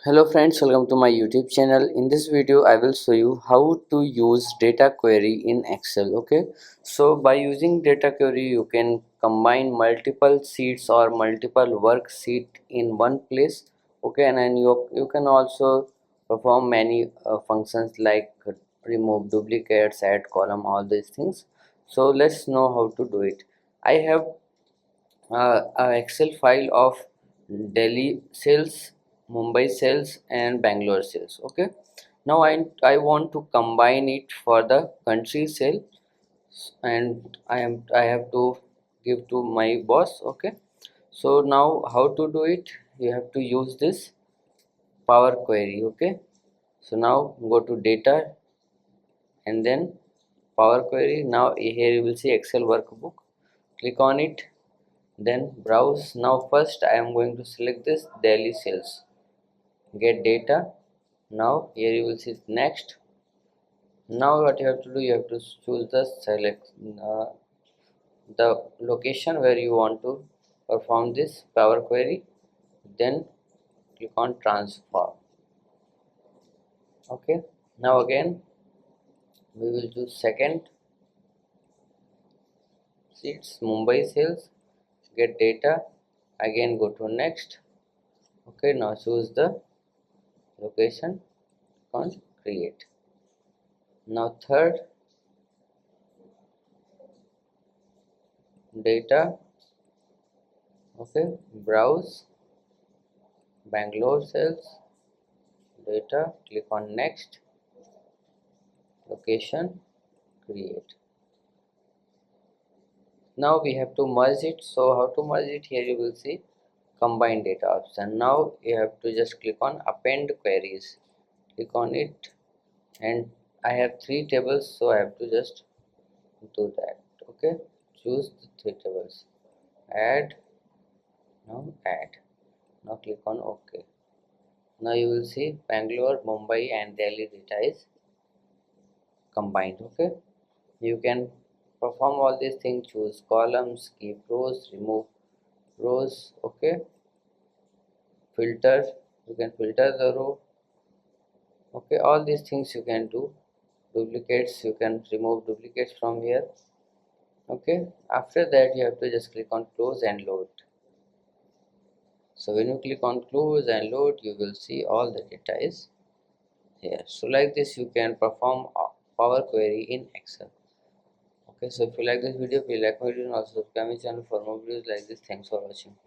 Hello friends, welcome to my YouTube channel. In this video I will show you how to use data query in Excel. Okay, so by using data query you can combine multiple sheets or multiple worksheet in one place. Okay, and then you can also perform many functions like remove duplicates, add column, all these things. So let's know how to do it. I have a Excel file of Delhi sales, Mumbai sales and Bangalore sales. Okay, now I want to combine it for the country sale, and I have to give to my boss. Okay, so now how to do it? You have to use this Power Query. Okay, so now go to data and then Power Query. Now here you will see Excel workbook. Click on it, then browse. Now first I am going to select this daily sales, get data. Now here you will see next. Now what you have to do, you have to choose the select the location where you want to perform this Power Query, then click on transform. Okay, now again we will choose second sheets Mumbai sales, get data, again go to next. Okay, now choose the location, on create. Now third data. Okay, browse Bangalore sales data, click on next, location, create. Now we have to merge it. So how to merge it? Here you will see combine data option. Now you have to just click on append queries, click on it, and I have three tables, so I have to just do that. Okay, choose the three tables, add. Now add. Now click on OK. Now you will see Bangalore, Mumbai and Delhi data is combined. Okay, you can perform all these things, choose columns, keep rows, remove rows. Okay, filter, you can filter the row. Okay, all these things you can do. Duplicates, you can remove duplicates from here. Okay, after that you have to just click on close and load. So when you click on close and load, you will see all the data is here. So like this you can perform Power Query in Excel. Okay, so if you like this video, please like my video and also subscribe my channel for more videos like this. Thanks for watching.